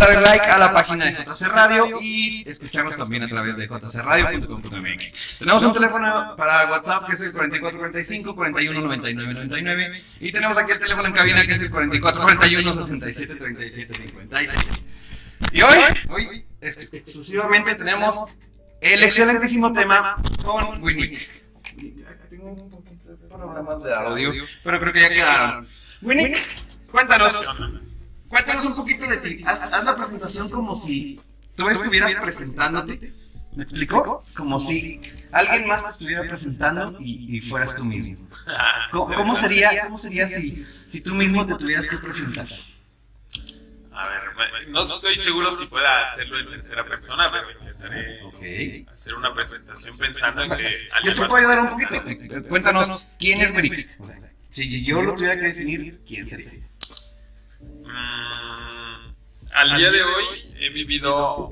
darle like a la página de JC Radio y escucharnos también a través de jcradio.com.mx. Tenemos un teléfono para WhatsApp que es el 4445 41 99 99 y tenemos aquí el teléfono en cabina que es el 4441 67 37 56. Y hoy exclusivamente tenemos el excelentísimo tema con Winnie. Tengo un poquito de problemas de audio, pero creo que ya quedaron. Winnie, cuéntanos un poquito de ti. Haz la presentación como si tú estuvieras presentándote. ¿Me explico? Como si alguien más te estuviera presentando y fueras tú mismo. ¿Cómo sería si tú mismo te tuvieras que presentar? A ver, no estoy seguro si pueda hacerlo en tercera persona, pero intentaré hacer una presentación pensando en que... Yo te puedo ayudar un poquito. Cuéntanos, ¿quién es Winnie? Si yo lo tuviera que definir, ¿quién sería? Al día de hoy he vivido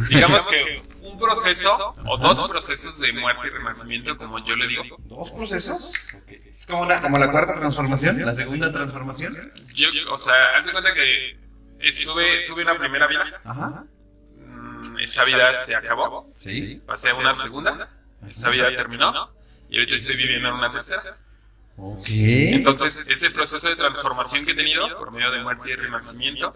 digamos que un proceso o dos procesos de muerte y renacimiento, como yo le digo. ¿Dos procesos? Es como la cuarta transformación, la segunda transformación. O sea, haz de cuenta que tuve una primera vida. Ajá. Esa vida se acabó. Sí. Pasé a una segunda. Esa vida terminó. Y ahorita estoy viviendo en una tercera. Entonces, ese proceso de transformación que he tenido por medio de muerte y renacimiento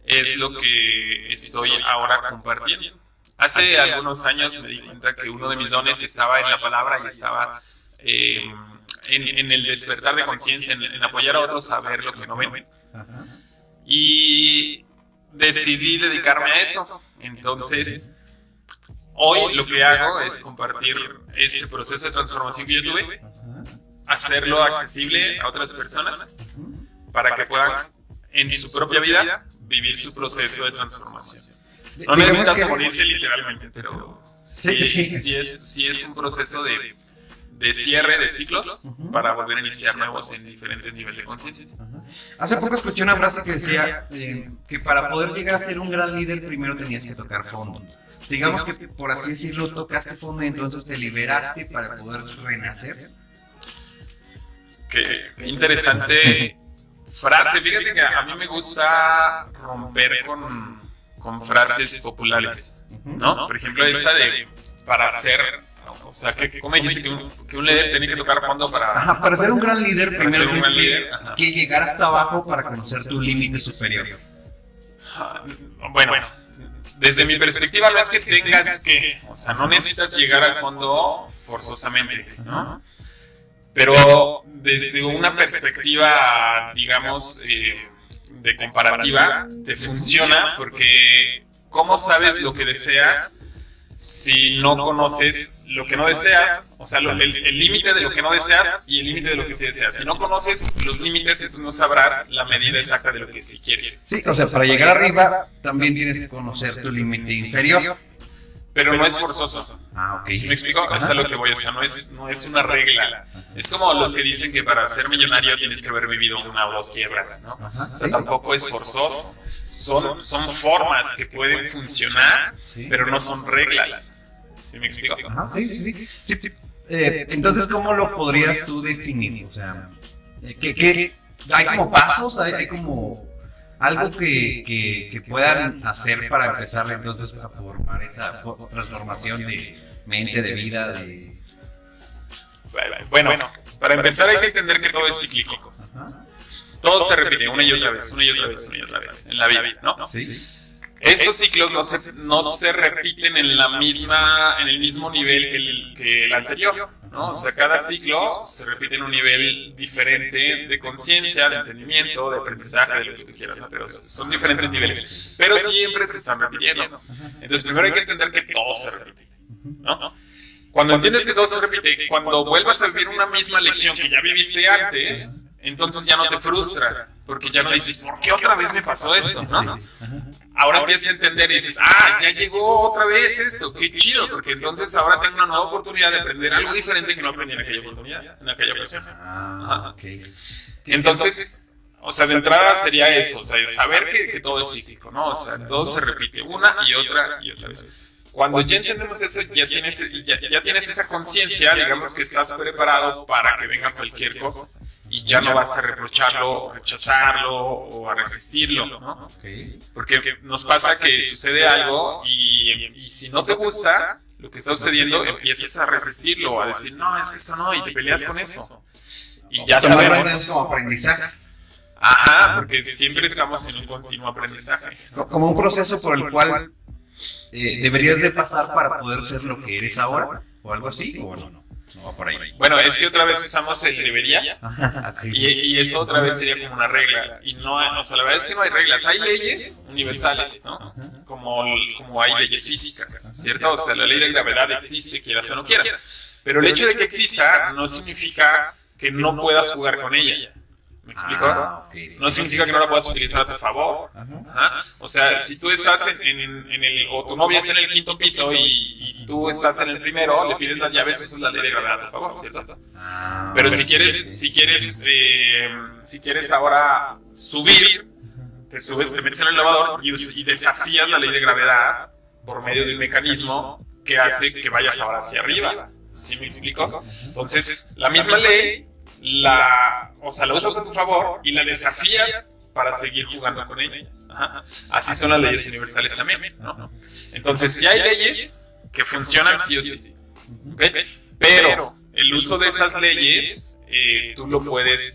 es lo que estoy ahora compartiendo. Hace algunos años me di cuenta que uno de mis dones estaba en la palabra y estaba en el despertar de conciencia, en apoyar a otros a ver lo que no ven. Y decidí dedicarme a eso. Entonces, hoy lo que hago es compartir este proceso de transformación que yo tuve, hacerlo accesible a otras personas para que puedan en su propia vida vivir su proceso de transformación. No necesitas morirte literalmente, pero sí es un proceso de cierre de ciclos para volver a iniciar nuevos en diferentes niveles de conciencia. Hace poco escuché una frase que decía que para poder llegar a ser un gran líder primero tenías que tocar fondo. Digamos que, por así decirlo, tocaste fondo y entonces te liberaste para poder renacer. Qué interesante frase. Fíjate que a mí me gusta romper con frases populares, ¿no? Por ejemplo, esta de para ser, o sea, ¿cómo dijiste que un líder tenía que tocar fondo para ser un gran líder primero tienes que llegar hasta abajo para conocer tu límite superior? Bueno, desde mi perspectiva no es que tengas que, o sea, no necesitas llegar al fondo forzosamente, ¿no? Pero desde una perspectiva, digamos, de comparativa, te funciona porque ¿cómo sabes lo que deseas si no conoces lo que no deseas? O sea, el límite de lo que no deseas y el límite de lo que sí deseas. Si no conoces los límites, entonces no sabrás la medida exacta de lo que sí quieres. Sí, o sea, para llegar arriba también tienes que conocer tu límite inferior. Pero no es forzoso. ¿Sí me explico? Es a lo que voy, o sea, no es una regla. Es como los que dicen que para ser millonario tienes que haber vivido una o dos quiebras, ¿no? O sea, tampoco es forzoso. Son formas que pueden funcionar, pero no son reglas. ¿Sí me explico? Sí. Entonces, ¿cómo lo podrías tú definir? O sea, ¿hay como pasos? ¿Hay como algo que puedan hacer para empezar entonces a formar esa transformación de mente, de vida, de... Bueno, para empezar hay que entender que todo es cíclico. Todo se repite una y otra vez en la vida, ¿no? Sí. Estos ciclos no se repiten en el mismo nivel que el anterior, ¿no? O sea, cada ciclo se repite en un nivel diferente de conciencia, de entendimiento, de aprendizaje, de lo que tú quieras, ¿no? Pero son diferentes niveles, pero siempre se están repitiendo. Entonces, primero hay que entender que todo se repite, ¿no? Cuando entiendes que todo se repite, cuando vuelvas a vivir una misma lección que ya viviste antes, entonces ya no te frustra, porque ya no dices, ¿por qué otra vez me pasó esto? ¿No? Ahora empiezas a entender y dices, ya llegó otra vez esto, qué chido, porque entonces ahora tengo una nueva oportunidad de aprender algo diferente que no aprendí en aquella oportunidad, en aquella ocasión. Entonces, o sea, de entrada sería eso, o sea, saber que todo es cíclico, ¿no? O sea, todo se repite una y otra vez. Cuando ya entendemos eso, ya tienes esa conciencia, digamos que estás preparado para que venga cualquier cosa. y ya no vas a reprocharlo, o rechazarlo o a resistirlo, ¿no? Porque nos pasa que sucede algo y si no te gusta lo que está sucediendo, empiezas a resistirlo, a decir, no, es que esto no, y te peleas con eso. Y ya sabemos. Como aprendizaje. Ajá, porque siempre estamos en un continuo aprendizaje. Como un proceso por el cual deberías de pasar para poder ser lo que eres ahora, o algo así, o no va por ahí. Bueno, es que otra vez usamos el deberías, Okay. y eso otra vez sería como una regla. Y no, o sea, la verdad es que no hay reglas. Hay leyes universales, ¿no? Como hay leyes físicas, ¿cierto? O sea, la ley de gravedad existe, quieras o no quieras. Pero el hecho de que exista no significa que no puedas jugar con ella. ¿Me explico? No significa que no la puedas utilizar a tu favor. Ajá. O sea, si tú estás en el, o tu novia está en el quinto piso y tú estás en el primero, le pides las llaves, eso es la ley de gravedad a tu favor, ¿cierto? Pero si quieres ahora subir, te subes, te metes en el elevador y desafías la ley de gravedad por medio de un mecanismo que hace que vayas ahora hacia arriba. ¿Sí me explico? Entonces, la misma ley la usas a tu favor y la desafías para seguir jugando con ella. Ajá. Así son las leyes universales también, ¿no? Entonces, si hay leyes que funcionan sí o sí, ¿okay? Pero el uso de esas leyes, tú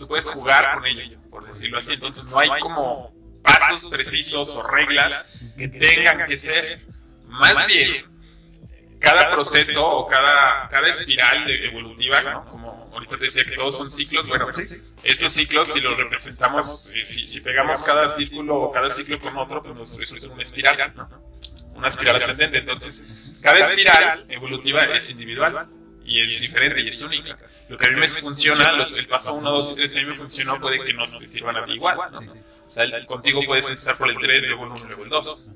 puedes jugar con ello, por decirlo así. Entonces, no hay como pasos precisos o reglas que tengan que ser. Más bien, cada proceso o cada espiral evolutiva, ¿no? Como ahorita te decía que todos son ciclos, bueno, esos ciclos si los representamos, si pegamos cada círculo o cada ciclo con otro, pues nos resulta una espiral, ¿no? Una espiral ascendente. Entonces, cada espiral evolutiva es individual y es diferente y es única. Lo que a mí me funciona, el paso 1, 2 y 3 que a mí me funcionó, puede que no te sirvan a ti igual, ¿no? O sea, contigo puedes empezar por el 3, luego el 1, luego el 2.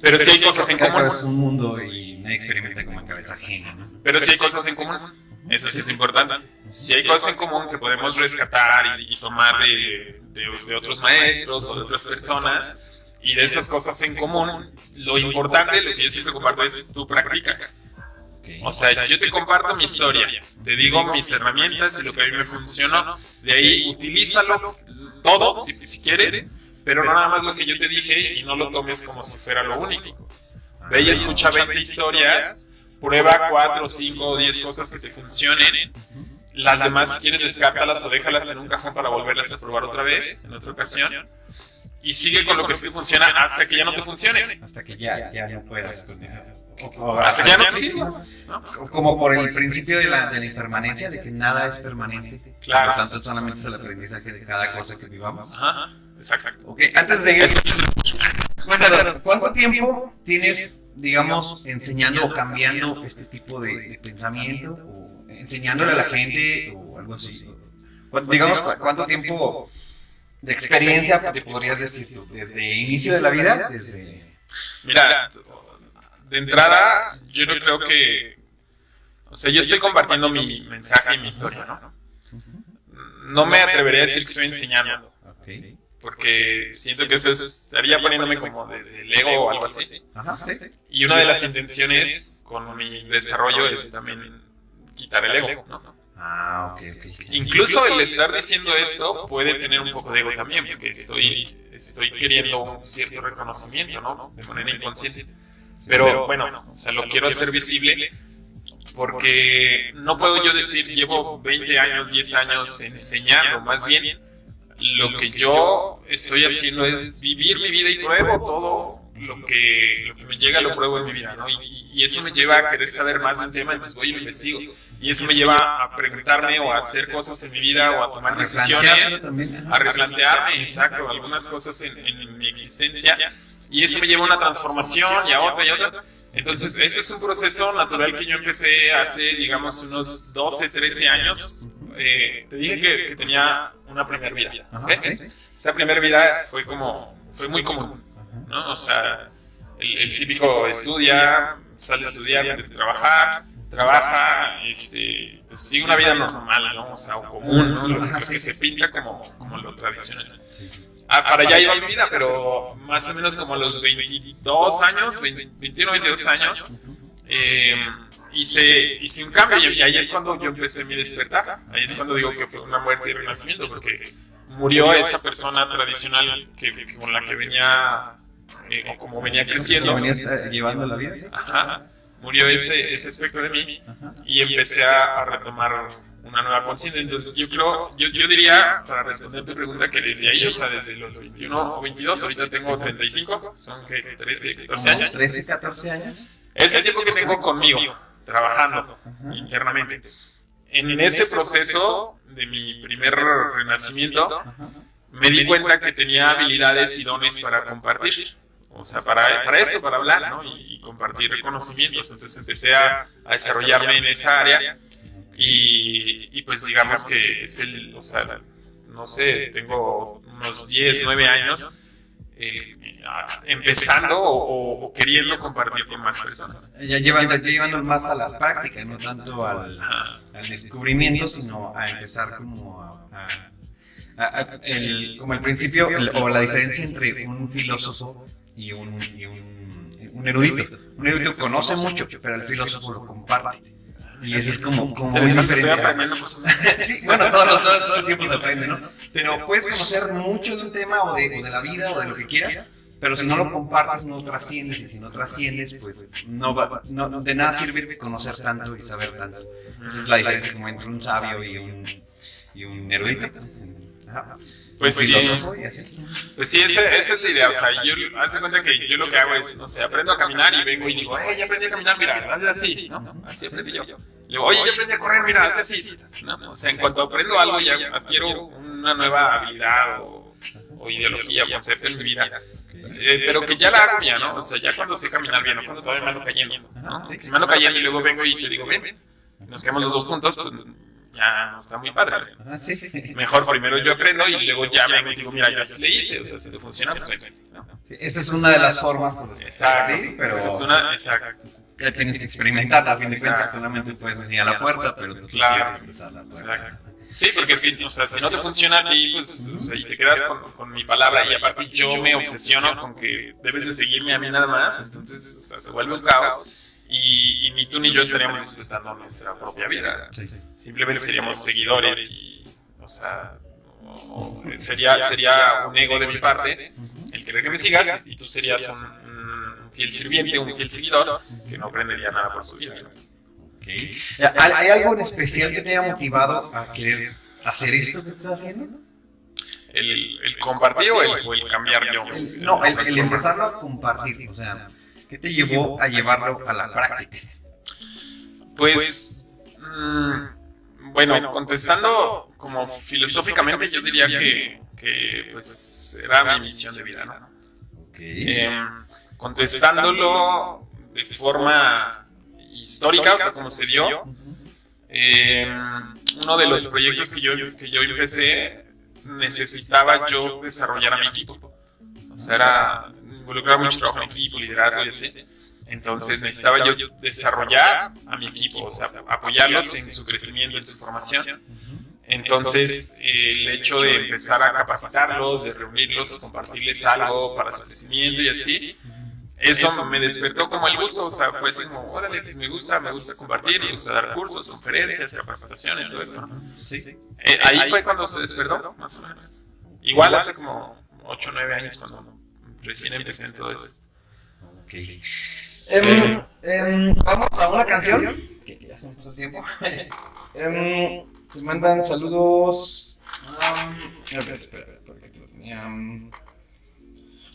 Pero sí hay cosas en común. Es un mundo y nadie experimenta como en cabeza ajena, ¿no? Pero sí hay cosas en común. Eso sí es importante. Si hay cosas en común que podemos rescatar y tomar de otros maestros o de otras personas, y de esas cosas en común, lo importante, lo que yo siempre comparto es tu práctica. O sea, yo te comparto mi historia, te digo mis herramientas y lo que a mí me funcionó, de ahí utilízalo todo si quieres, pero no nada más lo que yo te dije y no lo tomes como si fuera lo único. Ve y escucha 20 historias, prueba 4, 5 o 10 cosas que te funcionen. Las demás, si quieres, descártalas o déjalas en un cajón para volverlas a probar otra vez, en otra ocasión. Y sigue con lo que sí funciona hasta que ya no te funcione. Hasta que ya no puedas. Hasta que ya no te sirva. Como por el principio de la impermanencia, de que nada es permanente. Claro. Por lo tanto, solamente es el aprendizaje de cada cosa que vivamos. Ajá, exacto. Ok, antes de eso, cuéntanos, ¿cuánto tiempo tienes, digamos, enseñando o cambiando este tipo de pensamiento? O enseñándole a la gente o algo así. Digamos, ¿cuánto tiempo de experiencia te podrías decir tú? ¿Desde inicio de la vida? Mira, de entrada, yo no creo que... O sea, yo estoy compartiendo mi mensaje y mi historia, ¿no? No me atrevería a decir que estoy enseñando. Porque siento que eso estaría poniéndome como desde el ego o algo así. Y una de las intenciones con mi desarrollo es también quitar el ego, ¿no? Incluso el estar diciendo esto puede tener un poco de ego también, porque estoy queriendo un cierto reconocimiento, ¿no? De manera inconsciente. Pero bueno, o sea, lo quiero hacer visible porque no puedo yo decir llevo 20 años, 10 años enseñando, más bien lo que yo estoy haciendo es vivir mi vida y pruebo todo lo que me llega, lo pruebo en mi vida, ¿no? Y eso me lleva a querer saber más del tema, entonces voy y lo investigo. Y eso me lleva a preguntarme o a hacer cosas en mi vida o a tomar decisiones, a replantearme, exacto, algunas cosas en mi existencia. Y eso me lleva a una transformación y a otra y a otra. Entonces, este es un proceso natural que yo empecé hace, digamos, unos 12, 13 años. Te dije que tenía una primera vida. ¿Okay? Esa primera vida fue muy común, ¿no? O sea, el típico estudia, sale a estudiar, trabaja, pues sigue una vida normal, ¿no? O sea, o común, ¿no? Lo que se pinta como lo tradicional. Para allá iba mi vida, pero más o menos como a los 22 años, 21, 22 años, hice un cambio y ahí es cuando yo empecé mi despertar. Ahí es cuando digo que fue una muerte y renacimiento, porque murió esa persona tradicional con la que venía, o como venía creciendo. ¿Venías llevando la vida? Ajá. Murió ese aspecto de mí y empecé a retomar una nueva conciencia. Entonces yo diría, para responder tu pregunta, que desde ahí, o sea, desde los 21 o 22, ahorita tengo 35, son que 13, 14 años. 13, 14 años. Es el tiempo que tengo conmigo, trabajando internamente. En ese proceso de mi primer renacimiento, me di cuenta que tenía habilidades y dones para compartir. O sea, para eso, para hablar, ¿no? Y compartir conocimientos. Entonces empecé a desarrollarme en esa área y pues digamos que es o sea, no sé, tengo unos 10, 9 años empezando o queriendo compartir con más personas. Ya llevando más a la práctica, no tanto al descubrimiento, sino a empezar como como el principio o la diferencia entre un filósofo y un erudito. Un erudito conoce mucho, pero el filósofo lo comparte. Y así es como muy diferente. Estoy aprendiendo cosas. Sí, bueno, todo el tiempo se aprende, ¿no? Pero puedes conocer mucho de un tema o de la vida o de lo que quieras, pero si no lo compartes no trasciendes, y si no trasciendes, pues no de nada sirve conocer tanto y saber tanto. Esa es la diferencia como entre un sabio y un erudito. Pues sí, esa es la idea. O sea, hazte cuenta que yo lo que hago es, no sé, aprendo a caminar y vengo y digo, ya aprendí a caminar, mira, hazle así, ¿no? Así aprendí yo. Luego, oye, ya aprendí a correr, mira, hazle así, ¿no? O sea, en cuanto aprendo algo, ya adquiero una nueva habilidad o ideología, concepto en mi vida. Pero que ya la hago mía, ¿no? O sea, ya cuando sé caminar bien, ¿no? Cuando todavía me ando cayendo, ¿no? Si me ando cayendo y luego vengo y te digo, ven, nos quedamos los dos juntos, pues ya no está muy padre. Mejor primero yo aprendo y luego ya vengo y digo, mira, ya sí le hice, o sea, si te funciona, pues ven, ¿no? Esta es una de las formas. Exacto, sí, pero esa es una, exacto. Ya tienes que experimentar, a fin de cuentas, solamente puedes enseñar la puerta, pero tú tienes que cruzar la puerta. Exacto. Sí, porque o sea, si no te funciona a ti, pues o sea, y te quedas con mi palabra y aparte yo me obsesiono con que debes de seguirme a mí nada más, entonces o sea, se vuelve un caos y ni tú ni yo estaríamos disfrutando nuestra propia vida. Simplemente seríamos seguidores y, o sea, sería un ego de mi parte el querer que me sigas y tú serías un fiel sirviente, un fiel seguidor que no aprendería nada por su vida, ¿no? Okay. ¿Hay algo en especial que te haya motivado a querer hacer esto que estás haciendo? ¿El compartir o el cambiar yo? No, el empezarlo a compartir, o sea, ¿qué te llevó a llevarlo a la práctica? Pues, bueno, contestando como filosóficamente, yo diría que pues era mi misión de vida, ¿no? Okay. Contestándolo de forma histórica, o sea, como se dio, uno de los proyectos que yo empecé, necesitaba yo desarrollar a mi equipo. O sea, era involucrar mucho trabajo en equipo, liderazgo y así. Entonces necesitaba yo desarrollar a mi equipo, o sea, apoyarlos en su crecimiento, en su formación. Entonces, el hecho de empezar a capacitarlos, de reunirlos, compartirles algo para su crecimiento y así, eso me despertó como el gusto, o sea, fue así como, órale, pues me gusta compartir, me gusta dar cursos, conferencias, capacitaciones, todo eso. Ahí fue cuando se despertó, más o menos. Igual hace como 8 o 9 años cuando recién empecé en todo esto. Okay. Vamos a una canción, que ya se nos pasó el tiempo. Te mandan saludos.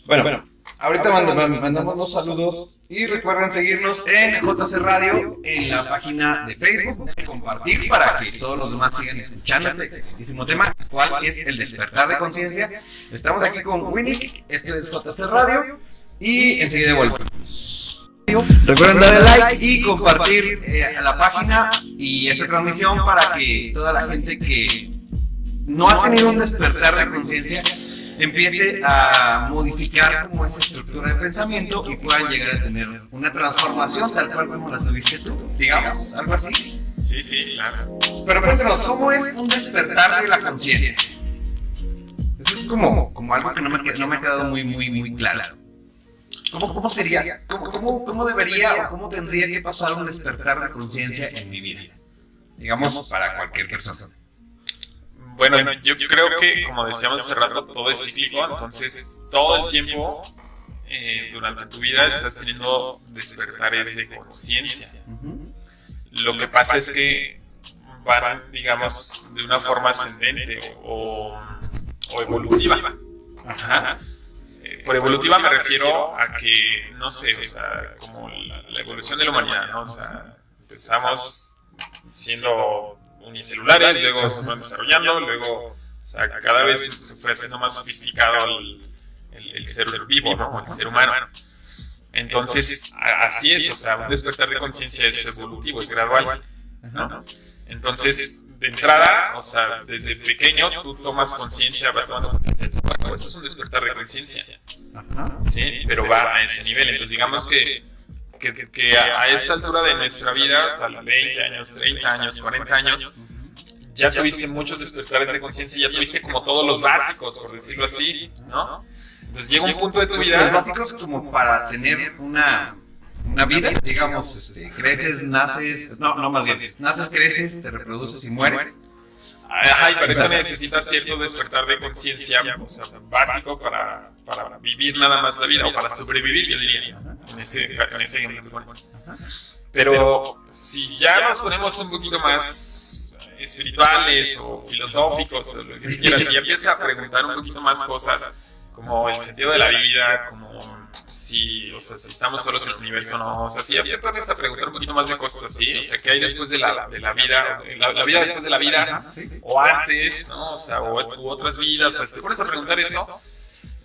Bueno, ahorita mandamos los saludos y recuerden seguirnos en JC Radio, en la página de Facebook, compartir para que todos los demás sigan escuchando este excelentísimo tema, cuál es el despertar de conciencia. Estamos aquí con Winnie, este es JC Radio y enseguida volvemos. Recuerden darle like y compartir a la página y esta transmisión para que toda la gente que no ha tenido un despertar de conciencia empiece a modificar como esa estructura de pensamiento y puedan llegar a tener una transformación tal cual como la tuviste tú, digamos, algo así. Sí, claro. Pero cuéntanos, ¿cómo es un despertar de la conciencia? Eso es como algo que no me ha quedado muy claro. ¿Cómo sería? ¿Cómo debería o cómo tendría que pasar un despertar de conciencia en mi vida? Digamos, para cualquier persona. Bueno, yo creo que, como decíamos hace rato, todo es cíclico, entonces todo el tiempo durante tu vida estás teniendo despertares de conciencia. Lo que pasa es que van, digamos, de una forma ascendente o evolutiva. Ajá. Por evolutiva me refiero a que, no sé, o sea, como la evolución de la humanidad, ¿no? O sea, empezamos siendo unicelulares, luego se fueron desarrollando, luego, o sea, cada vez se fue haciendo más sofisticado el ser vivo, ¿no? El ser humano. Entonces, así es, o sea, un despertar de conciencia es evolutivo, es gradual, ¿no? Entonces, de entrada, o sea, desde pequeño tú tomas conciencia, vas tomando conciencia de tu cuerpo, eso es un despertar de conciencia, ¿sí? Pero va a ese nivel, entonces digamos que a esta altura de nuestra vida, o sea, 20 años, 30 años, 40 años, ya tuviste muchos despertares de conciencia, ya tuviste como todos los básicos, por decirlo así, ¿no? Entonces llega un punto de tu vida... Los básicos como para tener una vida, digamos, creces, naces, no, más bien, naces, creces, te reproduces y mueres. Ajá, y para eso necesitas cierto despertar de conciencia, o sea, básico para vivir nada más la vida, o para sobrevivir, yo diría, en ese ejemplo. Pero si ya nos ponemos un poquito más espirituales o filosóficos, o lo que quieras, y ya empiezas a preguntar un poquito más cosas, como el sentido de la vida, como si estamos solos en el universo o no, o sea, si ya te pones a preguntar un poquito más de cosas así, o sea, ¿qué hay después de la vida, la vida después de la vida, o antes, ¿no? O sea, u otras vidas, o sea, si te pones a preguntar eso,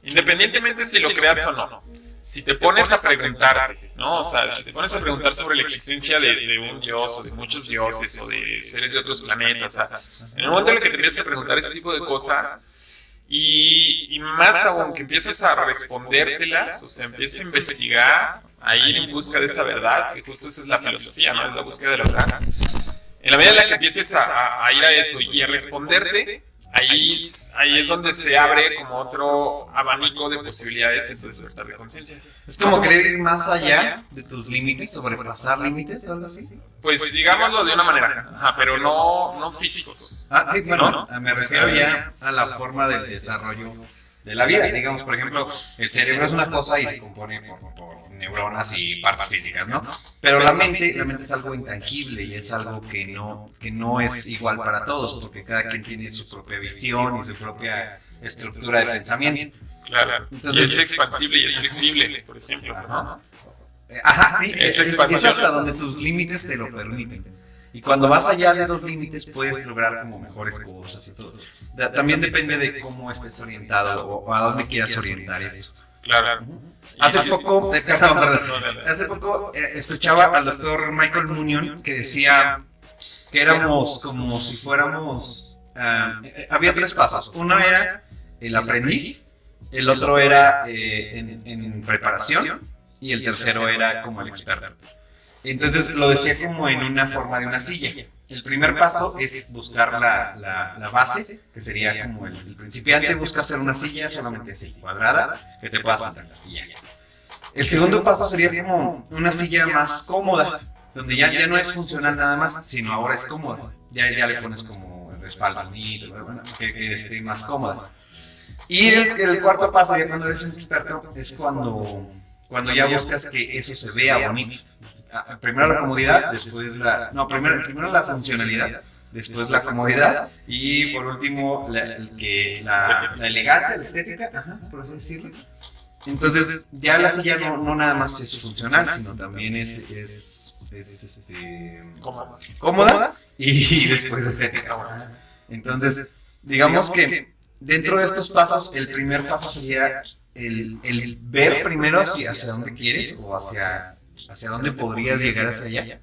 independientemente si lo creas o no, si te pones a preguntarte, ¿no? O sea, si te pones a preguntar sobre la existencia de un dios, o de muchos dioses, o de seres de otros planetas, o sea, en el momento en el que te empiezas a preguntar ese tipo de cosas, y más aún que empieces a respondértelas, o sea, empieces a investigar, a ir en busca de esa verdad, que justo esa es la filosofía, ¿no? Es la búsqueda de la verdad. En la medida en la que empieces a ir a eso y a responderte, ahí es donde se abre como otro abanico de posibilidades en tu despertar de conciencia. Es como querer ir más allá de tus límites, sobrepasar límites o algo así. Pues digámoslo de una manera, ajá, pero no físicos. Sí, bueno, me refiero ya a la forma del desarrollo de la vida. Digamos, por ejemplo, el cerebro es una cosa y se compone por neuronas y partes físicas, ¿no? Pero la mente es algo intangible y es algo que no es igual para todos, porque cada quien tiene su propia visión y su propia estructura de pensamiento. Claro, entonces, y es expansible y es flexible, por ejemplo, ¿no? Ajá, sí, es hasta donde tus límites te lo permiten. Y cuando vas allá de los límites puedes lograr como mejores cosas y todo. También depende de cómo estés orientado o a dónde quieras orientar eso. Claro. Hace poco escuchaba al doctor Michael Munion que decía que éramos como si fuéramos... había tres pasos. Uno era el aprendiz, el otro era en preparación y el tercero era como el experto. Entonces lo decía como en una forma de una silla. El primer paso es buscar la base, que sería como el principiante busca hacer una silla solamente así, cuadrada, que te puedas sentar y ya. El segundo paso sería como una silla más cómoda, donde ya no es funcional nada más, sino ahora es cómoda. Ya le pones como el respaldo bonito, que esté más cómoda. Y el cuarto paso, ya cuando eres un experto, es cuando ya buscas que eso se vea bonito. Primero la comodidad, después primero la funcionalidad, después la comodidad y por último la elegancia, la estética, por así decirlo. Entonces ya la silla no nada más es funcional, sino también es cómoda y después estética. Entonces digamos que dentro de estos pasos, el primer paso sería el ver primero hacia dónde quieres o hacia dónde podrías llegar hacia allá.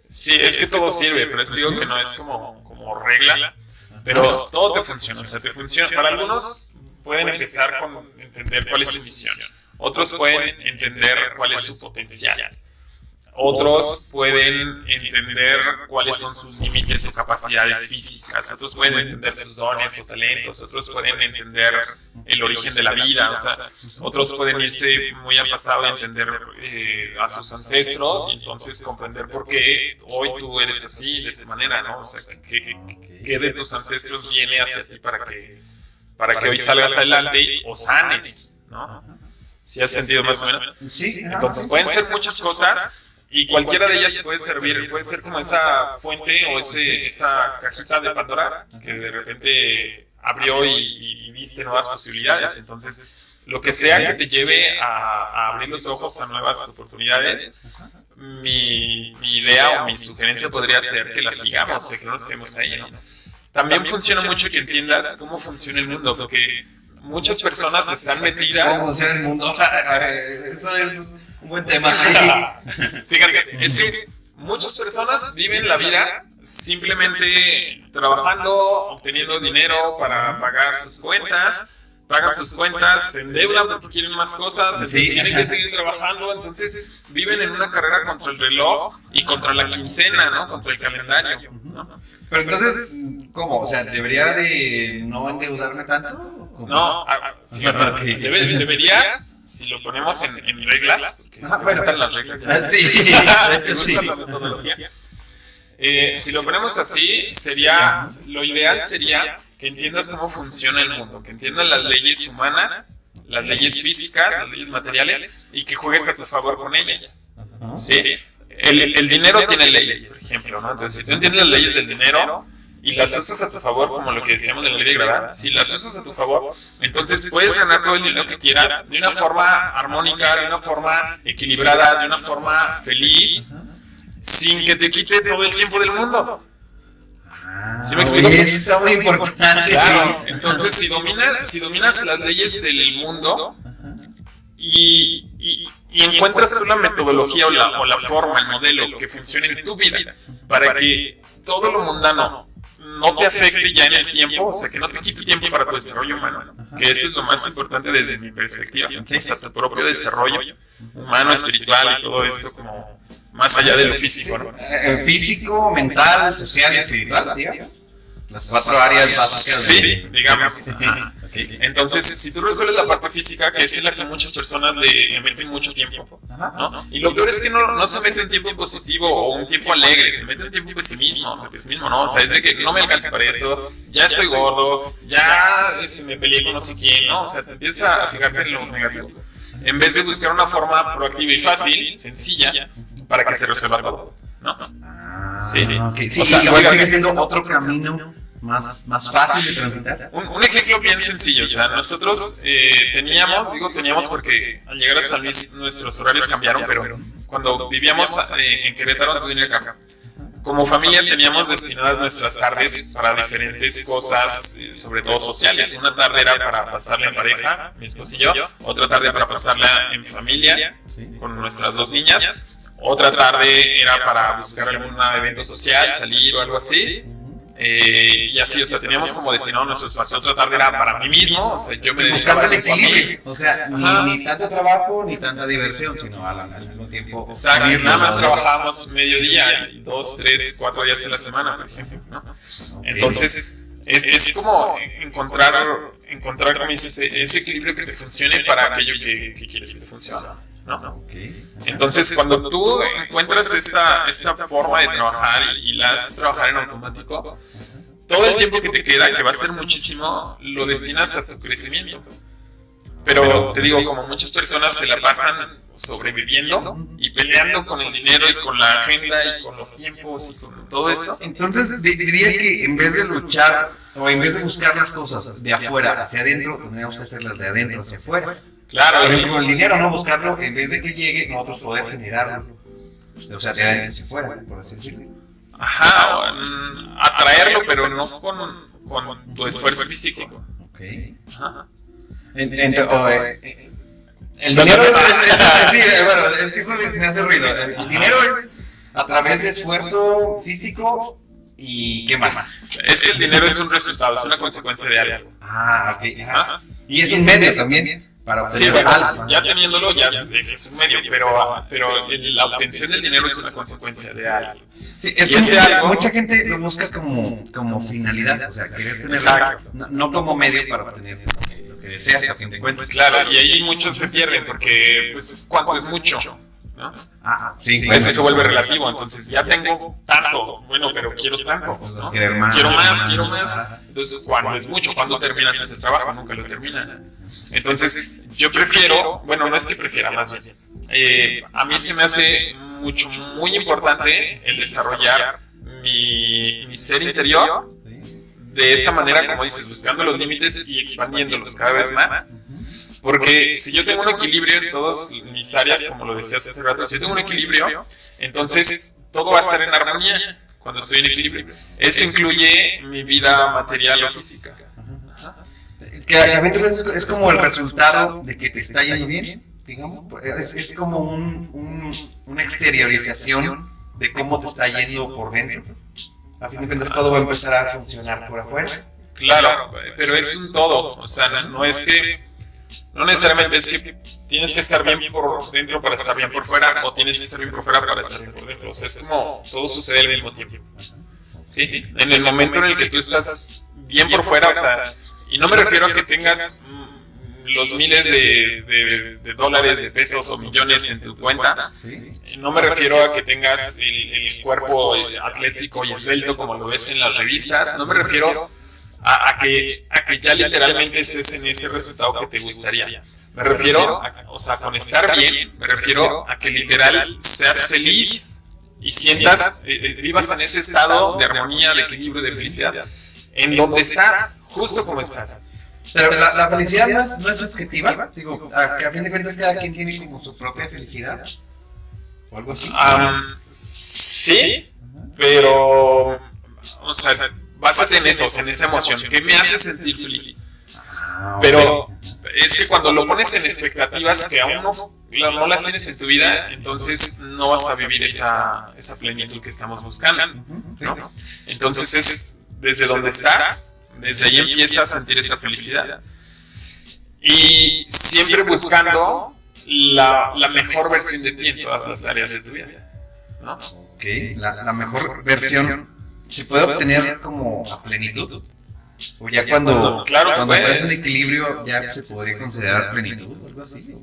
Sí, es que todo sirve, pero eso digo que no es como regla, pero todo te funciona, o sea, te funciona. Para algunos pueden empezar con entender cuál es su misión, otros pueden entender cuál es su potencial. Otros pueden entender cuáles son sus límites o capacidades físicas, otros pueden entender sus dones o talentos, otros pueden entender el origen de la vida, o sea, otros pueden irse muy al pasado y entender a sus ancestros y entonces comprender por qué hoy tú eres así, de esa manera, ¿no? O sea, qué de tus ancestros viene hacia ti para que hoy salgas adelante o sanes, ¿no? ¿Sí has sentido más o menos? Sí. Entonces pueden ser muchas cosas. Y cualquiera de ellas puede servir, puede ser como esa fuente o esa cajita de Pandora que de repente abrió y viste nuevas posibilidades. Entonces, lo que sea que te lleve a abrir los ojos a nuevas oportunidades, mi idea o mi sugerencia podría ser que las sigamos, que no estemos ahí, ¿no? También funciona mucho que entiendas cómo funciona el mundo, porque muchas personas están metidas... ¿Cómo funciona el mundo? Eso es un buen tema. Fíjate, es que muchas personas viven la vida simplemente trabajando, obteniendo dinero para pagar sus cuentas, pagan sus cuentas, se endeudan porque quieren más cosas, entonces tienen que seguir trabajando, entonces viven en una carrera contra el reloj y contra la quincena, ¿no? Contra el calendario, ¿no? Pero entonces, ¿cómo? O sea, ¿debería de no endeudarme tanto? No, fíjate, deberías, si lo ponemos en reglas, porque están las reglas ya. Sí. La metodología. Si lo ponemos así, lo ideal sería que entiendas cómo funciona el mundo, que entiendas las leyes humanas, las leyes físicas, las leyes materiales, y que juegues a tu favor con ellas. ¿Sí? El dinero tiene leyes, por ejemplo, ¿no? Entonces, si tú entiendes las leyes del dinero y las usas a tu favor, como lo que decíamos de la ley de gravedad, si las usas a tu favor, entonces puedes ganar todo el dinero que quieras de una forma armónica, de una forma equilibrada, de una forma feliz, sin que te quite todo el tiempo del mundo. ¿Sí me explico? Oye, eso está muy importante. Claro, entonces si dominas las leyes del mundo y encuentras tú la metodología o la forma, el modelo que funcione en tu vida para que todo lo mundano no te afecte ya en el tiempo, o sea, que no te quite tiempo para tu desarrollo humano, que eso es lo más importante desde mi perspectiva, o sea, tu propio desarrollo humano, espiritual y todo esto como más allá de lo físico, ¿no? Físico, mental, social y espiritual, digamos. Las 4 áreas básicas. Sí, digamos. Entonces, si tú resuelves la parte física, que es la que muchas personas le meten mucho tiempo, ¿no? Y lo peor es que no se mete en tiempo positivo o un tiempo alegre, se mete en tiempo pesimismo, ¿no? O sea, es de que no me alcanza para esto, ya estoy gordo, ya me peleé con no sé quién, ¿no? O sea, te empiezas a fijarte en lo negativo, en vez de buscar una forma proactiva y fácil, sencilla, para que se resuelva todo, ¿no? Sí, okay. Sí, o sea, igual sigue siendo otro camino más fácil de transitar. Un ejemplo bien sencillo, o sea, nosotros teníamos porque al llegar a San Luis nuestros horarios cambiaron, pero cuando vivíamos en Querétaro antes de venir acá, como familia teníamos destinadas nuestras tardes para diferentes cosas, sobre todo sociales. Una tarde era para pasarla en pareja, mi esposo y yo, otra tarde para pasarla en familia, con nuestras 2 niñas, otra tarde era para buscar algún evento social, salir o algo así. Y así, o sea, teníamos como destinado nuestro espacio. Otra tarde era para mí mismo, o sea, yo me dedicaba al equilibrio. O sea, ni tanto trabajo ni tanta diversión, sino al mismo tiempo. Exacto, nada más trabajábamos mediodía, 2, 3, 4 días a la semana, por ejemplo, ¿no? Entonces, es como encontrar como dices, ese equilibrio que te funcione para aquello que quieres que te funcione, ¿no? Entonces, cuando tú encuentras esta forma de trabajar y la haces trabajar en automático, todo el tiempo que te queda, que va a ser muchísimo, lo destinas a tu crecimiento. Pero te digo, como muchas personas se la pasan sobreviviendo y peleando con el dinero y con la agenda y con los tiempos y con todo eso. Entonces diría que en vez de luchar o en vez de buscar las cosas de afuera hacia adentro, tendríamos que hacerlas de adentro hacia afuera. Claro, por ejemplo, el dinero, no buscarlo, en vez de que llegue, nosotros poder generarlo. O sea, de adentro hacia afuera, por así decirlo. Ajá, atraerlo, pero no con tu esfuerzo físico. Ok. Ajá. El dinero es que eso me hace ruido. El dinero es a través de esfuerzo físico y ¿qué más? Es que el dinero es un resultado, es una consecuencia de algo. Ah, ok. Ajá. Y es un medio también para Sí, obtener bueno, algo. ya teniéndolo ya es un medio, pero la obtención del dinero es una consecuencia de algo. Sí, es Y que ese algo- mucha gente lo busca como finalidad, o sea, querer tener Exacto. no como medio para obtener lo que deseas a fin de cuentas. Claro, y ahí muchos se pierden porque, pues, ¿cuánto es mucho? ¿No? Sí, Pues eso se vuelve relativo, entonces ya tengo tanto, bueno, pero quiero tanto, ¿no? Quiero más. Quiero más. Entonces, ¿cuándo es mucho? ¿Cuándo terminas ese trabajo? Nunca lo terminas. Entonces, yo prefiero, bueno, no es que prefiera, más bien. A mí se me hace muy importante el desarrollar mi ser interior de esa manera, como dices, buscando los límites y expandiéndolos cada vez más. Porque si yo tengo un equilibrio en todas mis áreas, como lo decías hace rato, si yo tengo un equilibrio, entonces todo va a estar en armonía cuando estoy en equilibrio. Eso incluye mi vida material o física. Que a fin de cuentas es como el resultado de que te está yendo bien, digamos. Es como una exteriorización de cómo te está yendo por dentro. A fin de cuentas todo va a empezar a funcionar por afuera. Claro, pero es un todo, o sea, no necesariamente es que tienes que estar bien por dentro para estar bien por fuera, o tienes que estar bien por fuera para estar bien por dentro. O sea, es como todo sucede al mismo tiempo. ¿Sí? En el momento en el que tú estás bien por fuera, o sea, y no me refiero a que tengas los miles de dólares, de pesos o millones en tu cuenta. No me refiero a que tengas el cuerpo atlético y esbelto como lo ves en las revistas. No me refiero a que ya literalmente estés en ese resultado que te gustaría. Me refiero, o sea, con estar bien, me refiero a que literal seas feliz y sientas, vivas en ese estado de armonía, de equilibrio, de felicidad, en donde estás, justo como estás. Pero la felicidad no es subjetiva. Digo, que a fin de cuentas cada quien tiene como su propia felicidad. O algo así. Sí, pero, o sea, básate en eso, en esa emoción. ¿Qué me hace sentir feliz? Pero es que cuando lo pones en expectativas que aún no las tienes en tu vida, entonces no vas a vivir esa plenitud que estamos buscando, ¿no? Entonces es desde donde estás, desde ahí empiezas a sentir esa felicidad. Y siempre buscando la mejor versión de ti en todas las áreas de tu vida, ¿no? Ok, la mejor versión se puede obtener como a plenitud. O ya cuando estás en equilibrio ya se podría considerar plenitud o algo así.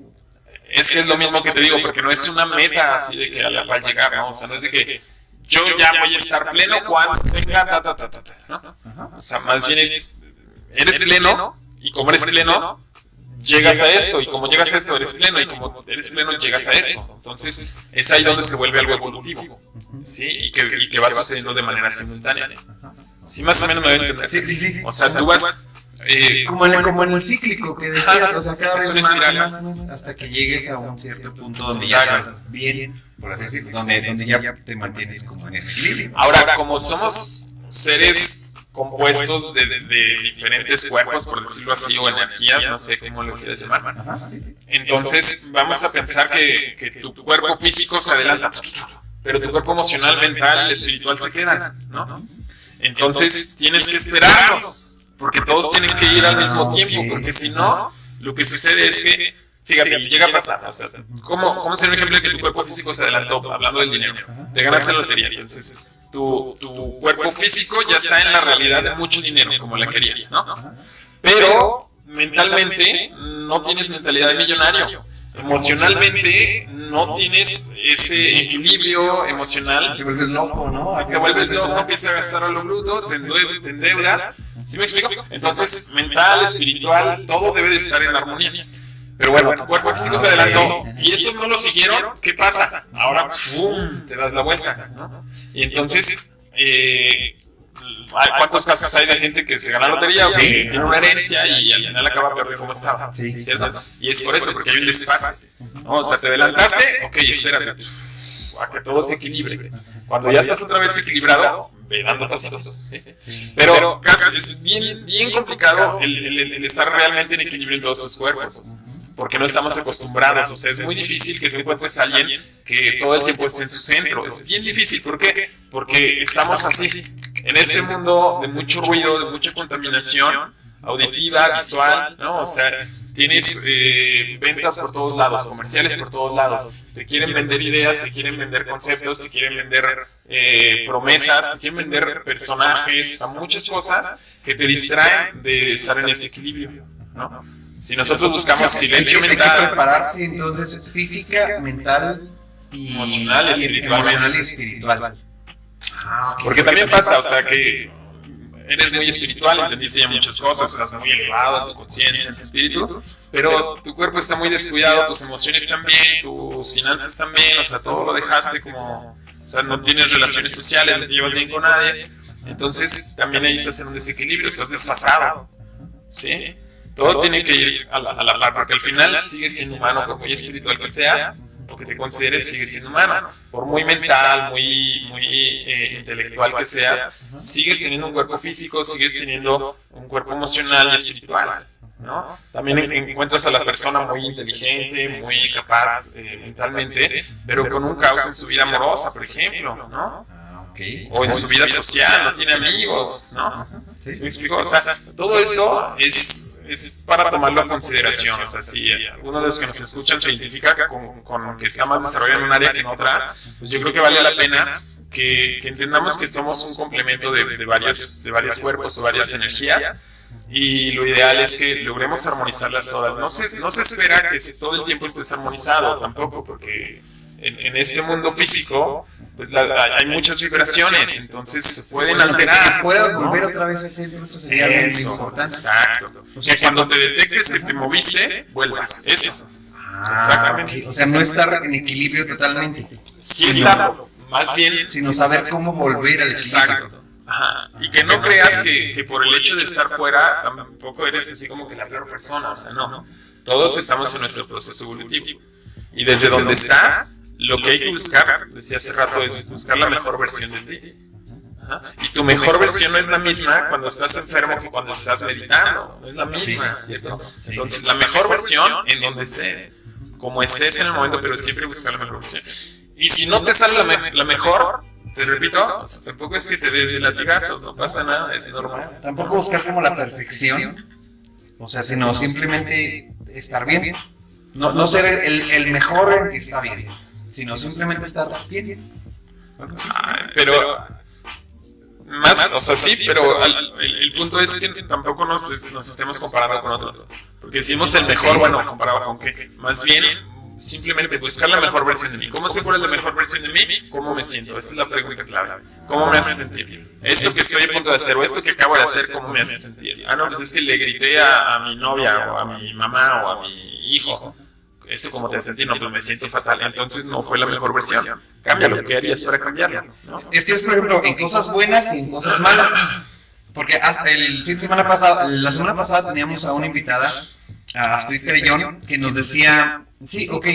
Es que es lo mismo que te digo, porque no es una meta así de que a la cual llegar, ¿no? O sea, no es de que yo ya voy a estar pleno cuando tenga ¿no? O sea, más bien eres pleno, y como eres pleno, llegas a esto, y como llegas a esto, eres pleno, y como eres pleno, llegas a esto. Entonces, es ahí donde se vuelve algo evolutivo, ¿sí? Y que va sucediendo de manera simultánea. Sí, más o menos me voy a entender. Sí. O sea, tú vas... como en el cíclico que decías, o sea, cada vez una más, espiral. más, hasta que llegues a un cierto punto donde ya estás bien, por así decirlo, donde ya te mantienes como en ese equilibrio. Ahora, como somos seres compuestos de diferentes cuerpos, por decirlo así, o energías, no sé cómo lo quieres llamar, entonces vamos a pensar que tu cuerpo físico se adelanta, pero tu cuerpo emocional, mental, espiritual se quedan, ¿no? Entonces tienes que esperarlos, porque todos tienen que ir al mismo tiempo, porque si no, lo que sucede es que, fíjate, llega a pasar, o sea, ¿cómo sería un ejemplo de que tu cuerpo físico se adelantó, hablando del dinero? Te ganaste la lotería, entonces tu cuerpo físico ya está en la realidad de mucho dinero, como la querías, ¿no? Pero mentalmente no tienes mentalidad de millonario. Emocionalmente no tienes ese equilibrio emocional. Te vuelves loco, ¿no? Te vuelves loco, empiezas a gastar a lo bruto, te endeudas. ¿Sí me explico? Entonces, mental, espiritual, todo debe de estar en armonía. Pero bueno, tu cuerpo físico se adelantó y estos no lo siguieron. ¿Qué pasa? Ahora, ¡pum!, te das la vuelta, ¿no? Y entonces, ¿cuántos casos hay de gente que se gana la lotería o que tiene una herencia y al final acaba peor de cómo estaba? ¿Cierto? Y es por eso, porque hay un desfase, ¿no? O sea, te adelantaste, ok, espérate, a que todo se equilibre. Cuando ya estás otra vez equilibrado, ve dando pasitos. Pero casi es bien complicado el estar realmente en equilibrio en todos tus cuerpos, porque no estamos acostumbrados. O sea, es muy difícil que tú encuentres a alguien que todo el tiempo esté en su centro. Es bien difícil. ¿Por qué? Porque estamos así, en este mundo de mucho ruido, de mucha contaminación auditiva, visual, ¿no? O sea, tienes ventas por todos lados, comerciales por todos lados, te quieren vender ideas, te quieren vender conceptos, te quieren vender promesas, te quieren vender personajes, o sea, muchas cosas que te distraen de estar en ese equilibrio, ¿no? Si nosotros buscamos silencio Hay mental, que prepararse entonces física, mental y emocional y espiritual. porque también pasa, o sea, que eres muy espiritual, entendiste ya muchas cosas, estás muy elevado en tu conciencia, en tu espíritu, pero tu cuerpo está muy descuidado, tus emociones también, tus finanzas también, o sea, todo lo dejaste como, o sea, no tienes relaciones sociales, no te llevas bien con nadie, entonces también ahí estás en un desequilibrio, estás desfasado, ¿sí? Todo tiene que ir a la par, porque al final sigues siendo humano, por muy espiritual que seas, lo que te consideres, sigues siendo humano. Por muy mental, muy intelectual que seas, sigues teniendo un cuerpo físico, sigues teniendo un cuerpo emocional y espiritual, ¿no? También encuentras a la persona muy inteligente, muy capaz mentalmente, pero con un caos en su vida amorosa, por ejemplo, ¿no? O en su vida social, no tiene amigos, ¿no? ¿Sí me explico? O sea, todo esto es para tomarlo en consideración. O sea, si alguno de los que nos escuchan se identifica con que está más desarrollado en un área que en otra, pues yo creo que vale la pena que entendamos que somos un complemento de varios cuerpos o varias energías. Y lo ideal es que logremos armonizarlas todas. No se espera que todo el tiempo estés armonizado tampoco, porque en este mundo físico pues hay muchas vibraciones, entonces se pueden alterar. Puedas volver otra vez al centro, eso sería algo muy importante. Exacto. O sea, cuando te detectes que te moviste, vuelvas. Eso. Exactamente. O sea, no estar en equilibrio totalmente. Sí está, más bien. Sino saber cómo volver al equilibrio. Exacto. Ajá. Y que no creas que por el hecho de estar fuera tampoco eres así como que la peor persona. O sea, no. Todos estamos en nuestro proceso evolutivo. Y desde donde estás, lo que hay que buscar, decía hace rato, es buscar la mejor versión de ti. Ajá. Y tu mejor versión no es la misma cuando estás enfermo que cuando estás meditando. No es la misma, ¿cierto? Entonces, la mejor versión en donde estés, como estés en el momento, pero siempre buscar la mejor versión. Y si no te sale la mejor, te repito, tampoco es que te des de latigazos, no pasa nada, es normal. Tampoco buscar como la perfección, o sea, sino simplemente estar bien. No ser el mejor en que está bien, sino simplemente estar bien. Pero más, o sea, sí, pero el punto es que tampoco nos estemos comparando con otros. Porque si decimos el mejor, bueno, comparado con qué. Más bien, simplemente buscar la mejor versión de mí. ¿Cómo sé cuál es la mejor versión de mí? ¿Cómo me siento? Esa es la pregunta clave. ¿Cómo me hace sentir? Esto que estoy a punto de hacer o esto que acabo de hacer, ¿cómo me hace sentir? Ah, no, pues es que le grité a mi novia o a mi mamá o a mi hijo. Eso como te hace sentir, no, pues me siento fatal. Entonces no fue la mejor versión. Cámbialo, ¿qué harías para cambiarlo? ¿No? Es que es, por ejemplo, en cosas buenas y en cosas malas. Porque hasta el fin de semana pasado, la semana pasada teníamos a una invitada, a Astrid Perellón, que nos decía, sí, ok,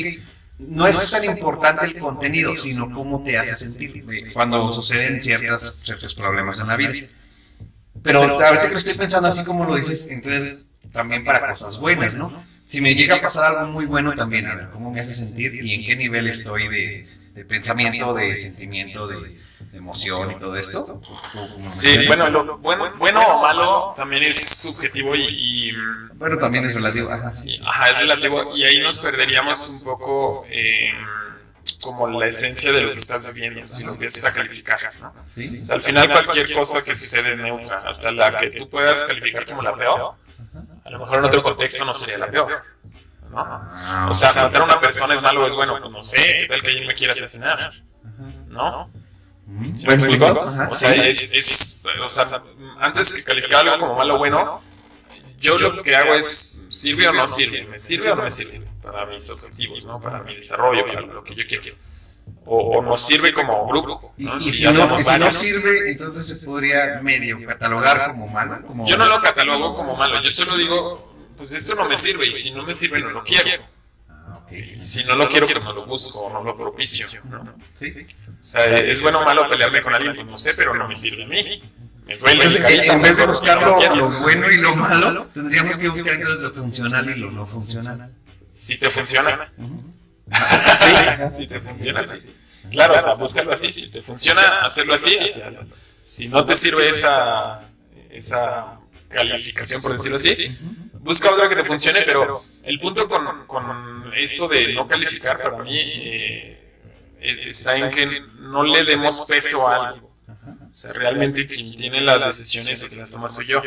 no es tan importante el contenido, sino cómo te hace sentir cuando suceden ciertos problemas en la vida. Pero ahorita que lo estoy pensando así como lo dices, entonces también para cosas buenas, ¿no? Si me llega a pasar algo muy bueno también, a ver, ¿cómo me hace sentir y en qué nivel estoy de pensamiento, de sentimiento, de emoción y todo esto? Sí, bueno, lo bueno o malo también es subjetivo y bueno, también es relativo. Ajá, sí. Ajá, es relativo y ahí nos perderíamos un poco como la esencia de lo que estás viviendo, si lo empiezas a calificar, ¿no? ¿Sí? O sea, al final cualquier cosa que sucede es neutra, hasta la que tú puedas calificar como la peor, a lo mejor en otro contexto no sería la peor, ¿no? O sea, matar a una persona es malo o es bueno, pues no sé, ¿qué tal que alguien me quiera asesinar? ¿No? ¿Sí me explico? O sea, antes que calificar algo como malo o bueno, yo lo que hago es, ¿sirve o no sirve? ¿Me sirve o no me sirve? Para mis objetivos, ¿no? Para mi desarrollo, para lo que yo quiero. O nos sirve como grupo, ¿no? Si no sirve, entonces se podría medio catalogar como malo. Yo no lo catalogo como malo, yo solo digo, pues esto no me sirve, y si no me sirve, no lo quiero. Y si no lo quiero, pues no lo busco, no lo propicio, ¿no? ¿Sí? O sea, ¿es bueno o malo pelearme con alguien? Pues no sé, pero no me sirve a mí. Me duele. Entonces, en vez de buscar lo bueno y lo malo, tendríamos que buscar entonces lo funcional y lo no funcional. Si te funciona. Si te funciona, sí. Claro, o sea, búscalo así. Si te funciona, hacerlo así. Si no te sirve esa calificación, por decirlo así, busca otra que te funcione, pero el punto con esto de no calificar para mí está en que no le demos peso a algo. O sea, realmente quien tiene las decisiones o quien las toma soy yo.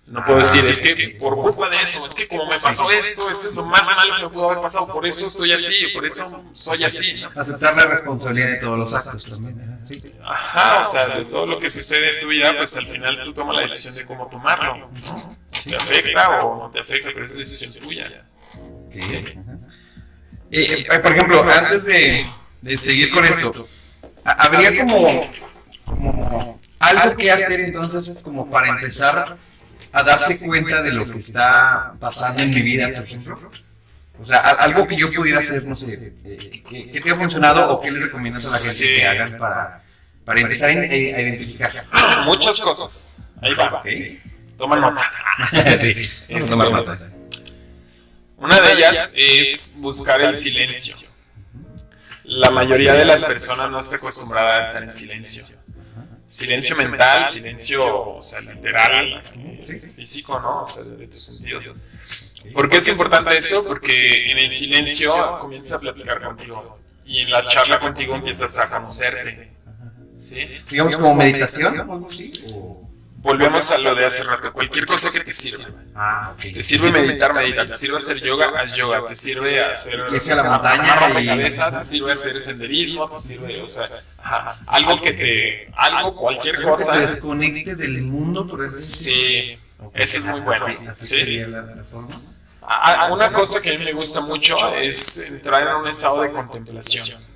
No puedo decir, es que por culpa de eso, es que como me pasó esto es lo más malo que me pudo haber pasado, por eso estoy así, por eso soy así, ¿no? Aceptar la responsabilidad de todos los actos también. ¿Sí? Ajá, o sea, de todo lo que sucede en tu vida, pues al final tú tomas la decisión de cómo tomarlo, ¿no? ¿Te afecta o no te afecta? Pero es decisión tuya. Sí. Por ejemplo, antes de seguir con esto, habría como algo que hacer entonces como para empezar a darse cuenta de lo que está pasando en mi vida, por ejemplo. O sea, algo que yo pudiera hacer, no sé, ¿qué te ha funcionado o qué le recomiendas a la gente que hagan para empezar a identificar? Muchas cosas. Ahí va. Okay. Toma nota. Sí, tomar nota. Una de ellas es buscar el silencio. La mayoría de las personas no está acostumbrada a estar en silencio. Silencio mental, silencio, o sea, literal, físico, ¿no? O sea, de tus sentidos. ¿Por qué es importante esto? Porque en el silencio comienzas a platicar contigo y en la charla contigo empiezas a conocerte, ¿sí? Digamos como meditación o algo así. Volvemos a lo de hace rato, cualquier cosa que te sirva. Okay. Te sirve meditar, medita. Te sirve hacer yoga, haz yoga. Te sirve hacer irse a la montaña rompecabezas, te sirve hacer senderismo, te sirve, o sea, algo, cualquier cosa. Que te desconecte del mundo, por ejemplo. Sí, eso es muy bueno. Así ¿Sí? sería la forma. Una cosa que a mí me gusta mucho es entrar en un estado de contemplación.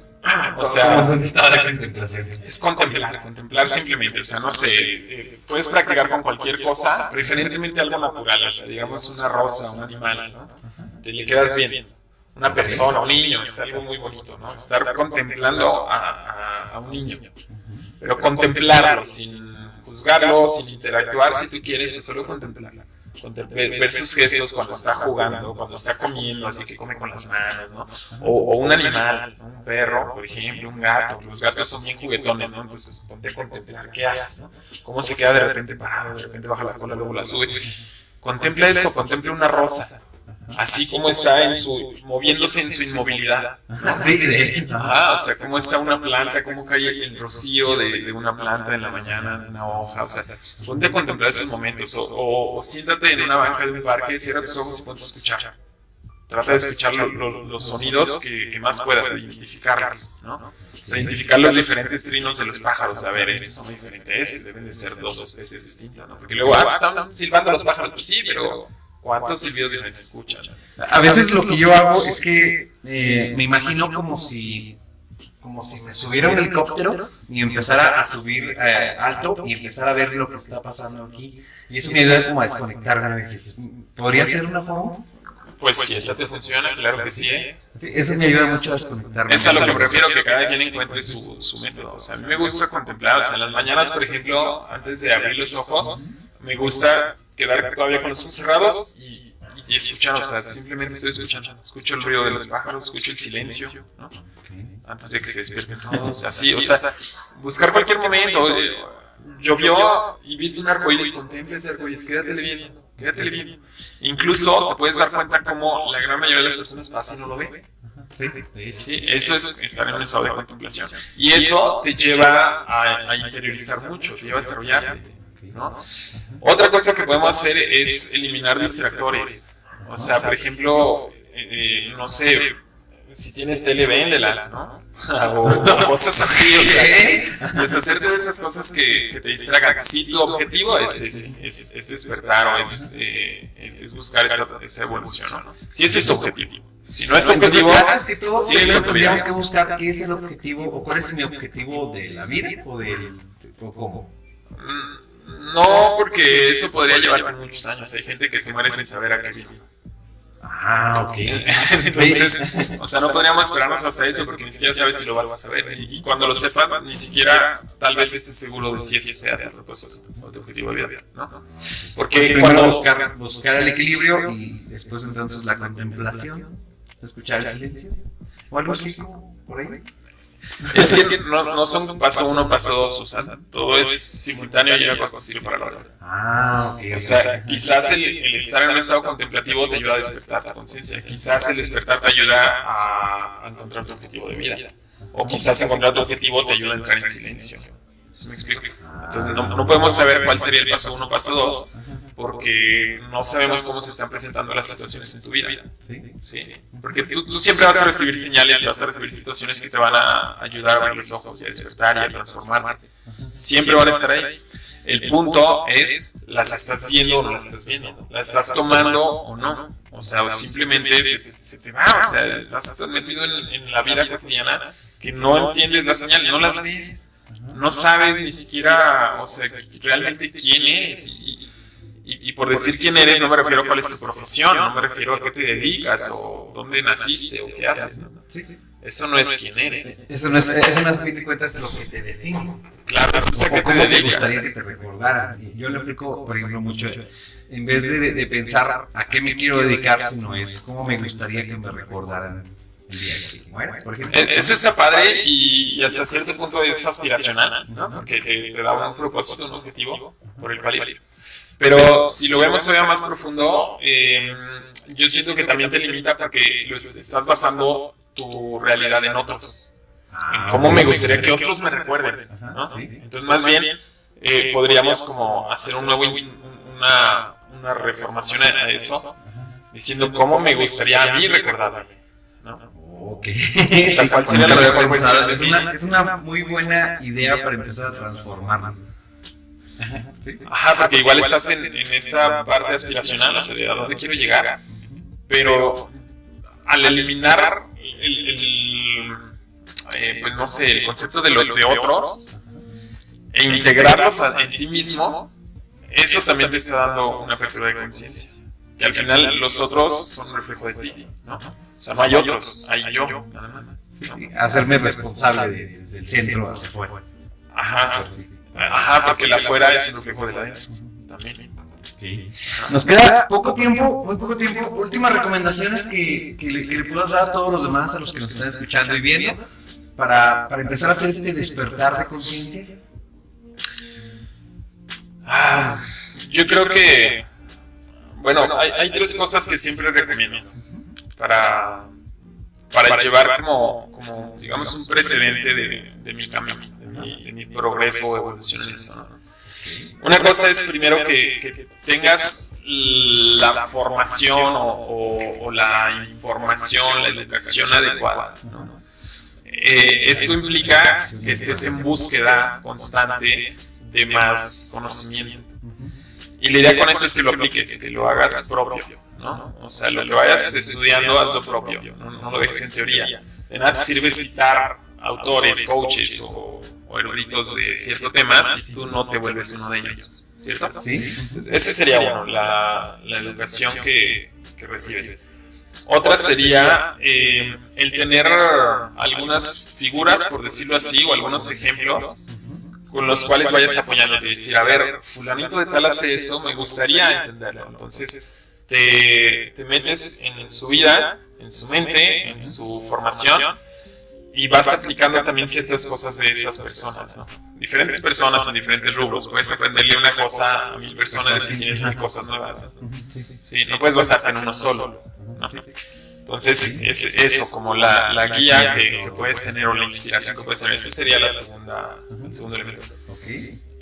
O sea, es un estado de contemplación. Es contemplar simplemente, o sea, no sé, puedes practicar con cualquier cosa, preferentemente algo natural, o sea, digamos una rosa, un animal, ¿no? Te le quedas bien. Una persona, un niño, es algo muy bonito, ¿no? Estar contemplando a un niño, pero contemplarlo sin juzgarlo, sin interactuar, si tú quieres, es solo contemplarlo. Ver sus gestos cuando está jugando, cuando está comiendo, así que come con las manos, ¿no? O un animal, ¿no? Un perro, por ejemplo, un gato. Los gatos son bien juguetones, ¿no? Entonces ponte a contemplar qué haces, ¿no? Cómo se queda de repente parado, de repente baja la cola, luego la sube. Contempla eso, contempla una rosa, así como está moviéndose en su inmovilidad. Sí, de hecho. O sea, cómo está una planta, cómo cae el rocío de una planta en la mañana, en una hoja, o sea, ponte a contemplar esos momentos, o siéntate en una banca de un parque, cierra tus ojos y ponte a escuchar. Trata de escuchar los sonidos que más puedas, identificarlos, ¿no? O sea, identificar los diferentes trinos de los pájaros, a ver, estos son diferentes, estos deben de ser dos especies distintas, ¿no? Porque luego, están silbando los pájaros, pues sí, pero ¿cuántos silbidos diferentes escuchan? A veces lo que yo hago es que me imagino como si me subiera un helicóptero y empezara a subir alto y empezar a ver lo que está pasando aquí. Y eso me ayuda como a desconectarme a veces. ¿Podría ser una forma? Pues si esa te funciona, claro que sí. Sí, eso me ayuda mucho a desconectarme. Es a lo que me refiero, que cada quien encuentre su método. O sea, a mí me gusta contemplar, o sea, en las mañanas, por ejemplo, antes de abrir los ojos, me gusta quedar todavía con los ojos cerrados y escuchar, o sea, simplemente estoy escuchando. Escucho el ruido de los pájaros, escucho el silencio, ¿no? Antes de que se despierten todos, así, o sea, buscar cualquier momento. Llovió y viste un arcoíris, contempla ese arcoíris, quédatele bien. Incluso te puedes dar cuenta cómo la gran mayoría de las personas pasan y no lo ven. Sí, eso es estar en un estado de contemplación. Y eso te lleva a interiorizar mucho, te lleva a desarrollarte, ¿no? Otra cosa que podemos hacer es eliminar distractores. O sea, por ejemplo, no sé, si tienes tele, véndela, ¿no? O cosas así, o sea, deshacerte de esas cosas que te distragan. Si tu objetivo es despertar o es buscar esa evolución, ¿no? Si ese es tu objetivo. Si no es tu objetivo, sí, tendríamos que buscar qué es el objetivo o cuál es mi objetivo de la vida o cómo. No, porque eso podría llevarte muchos años. Hay gente que se muere sin saber a qué vive. Ok. Entonces, o sea, no podríamos esperarnos hasta eso porque ni siquiera sabes si lo vas a saber. Y cuando lo sepas, ni siquiera tal vez estés seguro de si eso sea tu propósito o tu objetivo de vida, ¿no? Porque primero buscar el equilibrio y después entonces la contemplación, escuchar el silencio o algo así por ahí. Es que no son paso 1, paso 2, o sea, todo es simultáneo y una cosa sirve para la otra. Ok. O sea, quizás el estar en un estado contemplativo te ayuda a despertar la conciencia, quizás el despertar te ayuda a encontrar tu objetivo de vida, o quizás encontrar tu objetivo te ayuda a entrar en silencio. ¿Sí me explico? Entonces no podemos saber cuál sería el paso 1, paso 2, porque no sabemos cómo se están presentando las situaciones en tu vida. ¿Sí? Porque tú siempre vas a recibir señales y vas a recibir situaciones que te van a ayudar a abrir los ojos y a despertar y a transformarte. Siempre van a estar ahí. El punto es, ¿las estás viendo o no las estás viendo? ¿Las estás tomando o no? O sea, o simplemente se te va, o sea, estás metido en la vida cotidiana que no entiendes la señal, no las ves. No sabes ni siquiera, o sea, realmente quién eres. Y por decir quién eres, no me refiero a cuál es tu profesión, no me refiero a qué te dedicas, o dónde naciste, o qué haces. ¿No? Eso no es quién eres. Eso no es, a fin de cuentas, lo que te define. Claro, eso es a qué te ¿Cómo te dedicas? gustaría que te recordaran? Y yo le aplico, por ejemplo, mucho, en vez de pensar a qué me quiero dedicar, sino es cómo me gustaría que me recordaran el día que muera, por ejemplo. Eso está padre y hasta cierto punto es aspiracional, ¿no? Porque te da un propósito, un objetivo por el cual ir. Pero si lo vemos todavía más profundo, yo siento que también te limita porque estás basando tu realidad en otros. En cómo me gustaría que otros me recuerden, ¿no? Entonces, más bien, podríamos como hacer una reformación a eso, diciendo cómo me gustaría a mí recordarme, ¿no? Ok. O sea, ¿cuál sería la mejor versión? Es una muy buena idea para empezar a transformarla. Ajá, porque igual estás en esta parte aspiracional, o sea, de a dónde quiero llegar, pero al eliminar pues no sé, el concepto de otros e integrarlos en ti mismo, eso también te está dando una apertura de conciencia, que al final los otros son un reflejo de ti, ¿no? O sea, no hay otros, hay yo, nada más. Hacerme responsable desde el centro hacia afuera. Ajá, porque la afuera es un reflejo de la adentro también. Nos queda poco tiempo, muy poco tiempo. Últimas recomendaciones que le puedas dar a todos los demás, a los que nos están escuchando y viendo, para empezar a hacer este despertar de conciencia. Yo creo que, bueno, hay tres cosas que siempre recomiendo para llevar como digamos, un precedente de mi camino, de mi progreso o evolución en esto, ¿no? Una cosa es primero que tengas la formación o la información, la educación adecuada, ¿no? Esto implica que estés en búsqueda constante de más conocimiento. Y la idea con eso es que lo apliques, que lo hagas propio, ¿no? O sea, lo que vayas estudiando, hazlo propio, no lo dejes en teoría. De nada te sirve citar autores, coaches o eruditos de cierto tema si tú no te vuelves uno de ellos, ¿cierto? Sí. Entonces, ese sería uno, la educación que recibes. Otra sería el tener algunas figuras, por decirlo así, o algunos ejemplos con los cuales vayas apoyándote y decir, a ver, fulanito de tal hace eso, me gustaría entenderlo. Entonces te metes en su vida, en su mente, en su formación, y vas aplicando también ciertas cosas de esas personas, ¿no? Diferentes personas en diferentes rubros. Puedes aprenderle una cosa a 1000 personas y tienes 1000 cosas nuevas, ¿no? Sí, no puedes basarte en uno solo, ¿no? Entonces, es eso, como la guía que puedes tener o la inspiración que puedes tener. Ese sería el segundo elemento.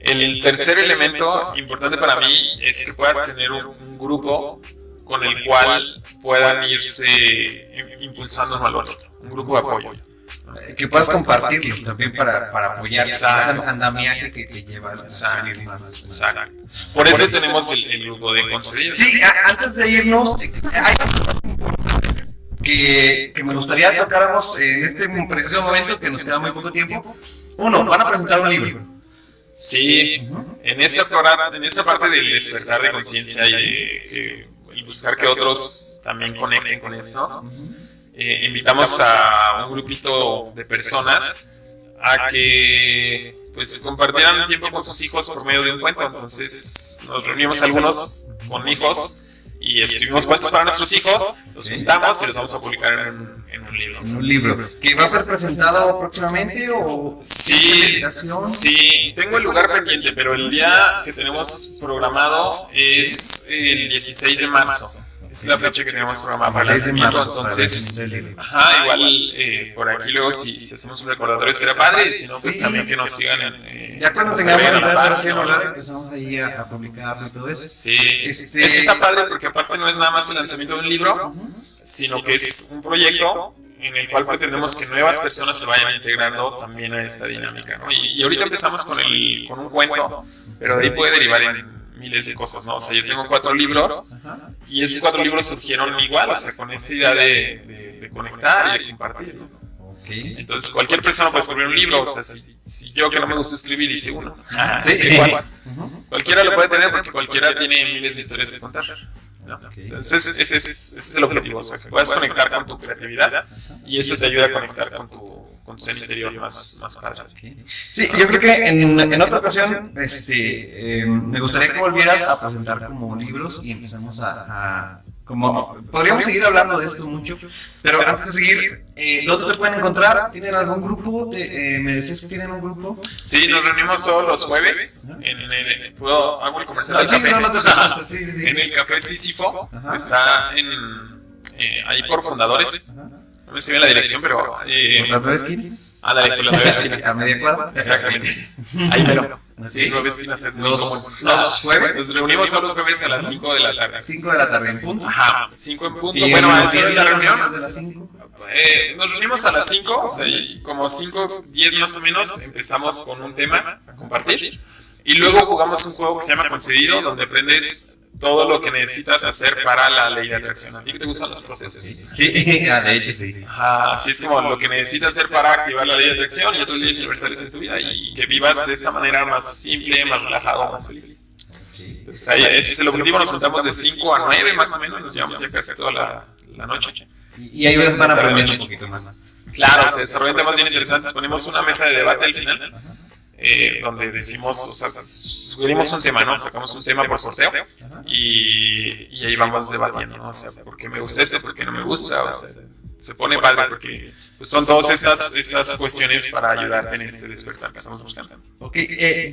El tercer elemento importante para mí es que puedas tener un grupo con el cual puedan irse impulsando uno al otro, un grupo de apoyo. Que puedas compartirlo también para apoyar ese andamiaje que lleva a salir más. Exacto. Por eso tenemos el grupo de concedidos. Sí, antes de irnos, hay que me gustaría tocáramos en este preciso momento, que nos queda muy poco tiempo. Uno, van a presentar un libro. Sí, en esta parte del despertar de conciencia y buscar que otros también conecten con esto, invitamos a un grupito de personas a que pues compartieran tiempo con sus hijos por medio de un cuento. Entonces nos reunimos algunos con hijos y escribimos cuentos para nuestros hijos, los juntamos y los vamos a publicar en un un libro. En un libro. ¿Que va a ser presentado próximamente o...? Sí, sí, tengo el lugar pendiente, pero el día que tenemos programado es el 16 de marzo. Es la fecha que tenemos programada para el lanzamiento, entonces, igual por aquí luego si hacemos un recordatorio será padre, y si no, pues también que nos sigan en... Ya cuando tengamos la celular empezamos ahí a publicar y todo eso. Sí, eso está padre porque aparte no es nada más el lanzamiento de un libro, sino que es un proyecto en el cual pretendemos que nuevas personas se vayan integrando también a esta dinámica, ¿no? Y ahorita empezamos con un cuento, pero de ahí puede derivar en miles de cosas, ¿no? O sea, yo tengo 4 libros y esos 4 libros surgieron igual, o sea, con esta idea de conectar y de compartir, ¿no? Entonces, cualquier persona puede escribir un libro, o sea, si yo que no me gusta escribir hice uno, igual. Cualquiera lo puede tener porque cualquiera tiene miles de historias que contar, ¿no? Entonces, ese es el objetivo, o sea, que puedas conectar con tu creatividad y eso te ayuda a conectar con tu ser interior más padre. Sí, yo creo que en otra ocasión me gustaría que volvieras a presentar como libros y empezamos podríamos seguir hablando de esto mucho, pero antes de seguir, ¿dónde te pueden encontrar? ¿Tienen algún grupo? Me decías que tienen un grupo. Sí, nos reunimos todos los jueves hago el comercial del café. En el Café Sísifo, está ahí por Fundadores. No me sé bien la dirección, pero... ¿Por las 9 esquinas? Ándale, por las 9 esquinas. ¿A media cuadra? Exactamente. Ahí mero. Sí, 9 esquinas es muy común. ¿Los jueves? Nos reunimos todos los jueves a las 5 de la tarde. 5 de la tarde en punto. Ajá, 5 en punto. Bueno, a esa es la reunión. ¿De las 5? Nos reunimos a las 5, o sea, como 5, 10 más o menos, empezamos con un tema a compartir. Y luego jugamos un juego que se llama Concedido, donde aprendes todo lo que necesitas hacer para la ley de atracción. ¿A ti te gustan los procesos? Sí, de hecho sí. Así es como lo que necesitas hacer para activar la ley de atracción y otras leyes universales en tu vida y que vivas de esta manera más simple, más relajado, más feliz. Entonces, ese es el objetivo. Nos juntamos de 5 a 9 más o menos, nos llevamos ya casi toda la noche. Y ahí van aprendiendo un poquito más. Claro, se desarrollan temas bien interesantes. Ponemos una mesa de debate al final. Donde decimos, o sea, sugerimos un tema, ¿no? Sacamos un tema por sorteo y ahí vamos debatiendo, ¿no? O sea, ¿por qué me gusta esto? ¿Por qué no me gusta? O sea, se pone padre porque pues, son todas estas cuestiones para ayudarte en este despertar que estamos buscando. Ok,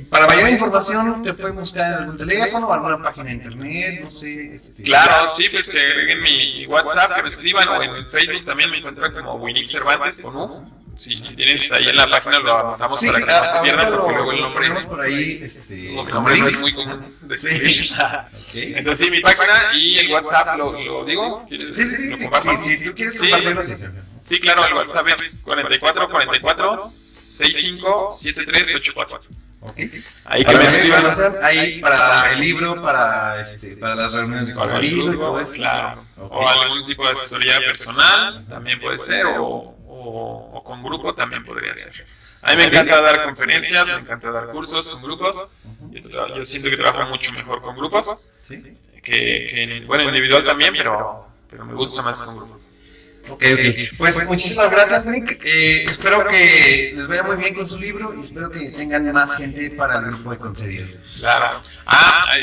para mayor información te pueden buscar en algún teléfono o alguna página de internet, no sé. Claro, sí, pues que agreguen mi WhatsApp, que me escriban o en Facebook también me encuentran como Winix Cervantes con U. Si tienes ahí en la página lo anotamos para que no se pierdan porque luego el nombre por ahí, mi nombre no es muy común de decir. Entonces sí, mi página y el WhatsApp lo digo. Sí, ¿Lo comparto? si tú quieres compartirlo, sí. Sí, claro, el WhatsApp es 44 65 73 84. Ahí que me escriban. Ahí para el libro, para las reuniones de colorido y todo eso. Claro. O algún tipo de asesoría personal también puede ser o con grupo también podría ser. A mí me encanta dar conferencias, me encanta dar cursos con grupos. Yo siento que trabajo mucho mejor con grupos que bueno, individual también, pero me gusta más con grupos. Ok. Pues muchísimas gracias, Nick. Espero que les vaya muy bien con su libro y espero que tengan más gente para el grupo de Concedido. Claro.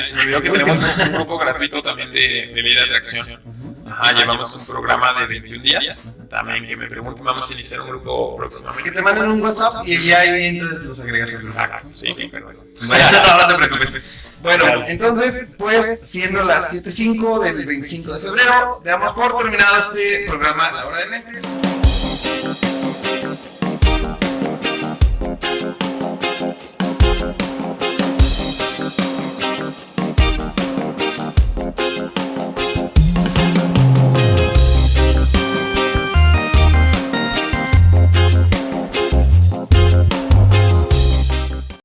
Se me olvidó que tenemos un grupo gratuito también de ley de atracción. Llevamos un programa de 21 días. También que me pregunten, vamos a iniciar un grupo próximamente. Que te manden un WhatsApp y ya ahí entonces los agregas. Exacto, sí, perdón. No te preocupes. Bueno, entonces, pues, siendo las 7:05 del 25 de febrero, damos por terminado este programa La Hora de Mente.